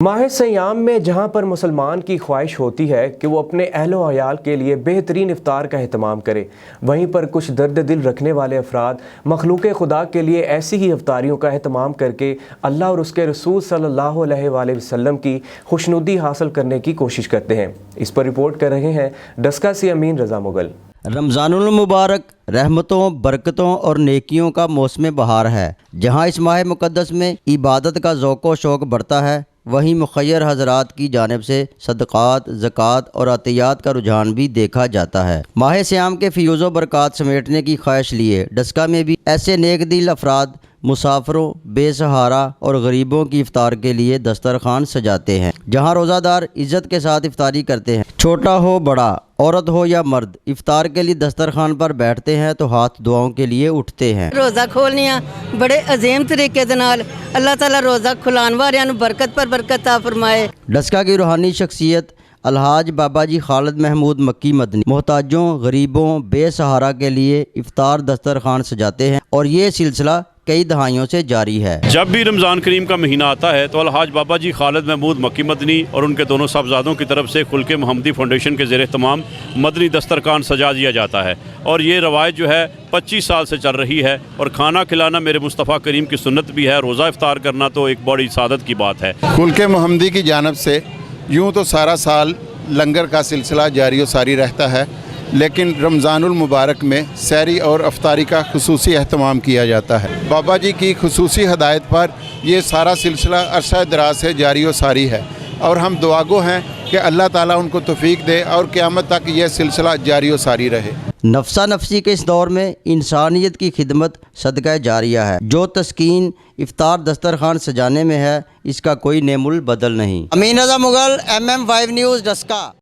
माह सयाम में जहाँ पर मुसलमान की ख्वाहिश होती है कि वो अपने अहल व अयाल के लिए बेहतरीन इफ्तार का अहतमाम करे, वहीं पर कुछ दर्द दिल रखने वाले अफराद मखलूक खुदा के लिए ऐसी ही इफ्तारियों का अहतमाम करके अल्लाह और उसके रसूल सल्लल्लाहु अलैहि वसल्लम की खुशनुदी हासिल करने की कोशिश करते हैं। इस पर रिपोर्ट कर रहे हैं डस्का से अमीन रज़ा मुगल। रमज़ानुल मुबारक रहमतों, बरकतों और नेकियों का मौसम बहार है। जहाँ इस माह मुक़द्दस में इबादत का ज़ौक़ व शौक़ बढ़ता है, वहीं मुख़य्यर हज़रात की जानिब से सदक़ात, ज़कात और अतियात का रुझान भी देखा जाता है। माह सियाम के फ़ियूज़ व बरक़ात समेटने की ख्वाहिश लिए डस्का में भी ऐसे नेक दिल अफराद मुसाफिरों, बेसहारा और गरीबों की इफ्तार के लिए दस्तरखान सजाते हैं, जहां रोज़ादार इज़्ज़त के साथ इफ्तारी करते हैं। छोटा हो बड़ा, औरत हो या मर्द, इफ्तार के लिए दस्तरखान पर बैठते हैं तो हाथ दुआओं के लिए उठते हैं। रोज़ा खोलने बड़े अजीम तरीके दे नाल अल्लाह ताला रोज़ा खुलान वालियां नूं बरकत पर बरकत अता फरमाए। डस्का की रूहानी शख्सियत अलहाज बाबा जी खालिद महमूद मक्की मदनी मोहताजों, गरीबों, बेसहारा के लिए इफ्तार दस्तरखान सजाते हैं और ये सिलसिला कई दहाइयों से जारी है। जब भी रमज़ान करीम का महीना आता है तो अलहाज बाबा जी खालिद महमूद मक्की मदनी और उनके दोनों साहबजादों की तरफ से खुल्के मोहम्मदी फाउंडेशन के ज़ेर तमाम मदनी दस्तरखान सजा दिया जाता है और ये रवायत जो है 25 साल से चल रही है और खाना खिलाना मेरे मुस्तफ़ा करीम की सुन्नत भी है। रोज़ा इफ्तार करना तो एक बड़ी सादत की बात है। खुल्के मोहम्मदी की जानिब से यूँ तो सारा साल लंगर का सिलसिला जारी व सारी रहता है, लेकिन रमज़ानुल मुबारक में सहरी और अफ्तारी का खुसूसी अहतमाम किया जाता है। बाबा जी की खुसूसी हदायत पर ये सारा सिलसिला अरसा दराज से जारी व सारी है और हम दुआगो हैं कि अल्लाह ताला उनको तौफीक दे और क़यामत तक यह सिलसिला जारी व सारी रहे। नफ्सा नफसी के इस दौर में इंसानियत की खिदमत सदका जारिया है। जो तस्कीन इफ्तार दस्तरखान सजाने में है, इसका कोई नेमुल बदल नहीं। अमीन रज़ा मुगल, MM5 न्यूज़, डस्का।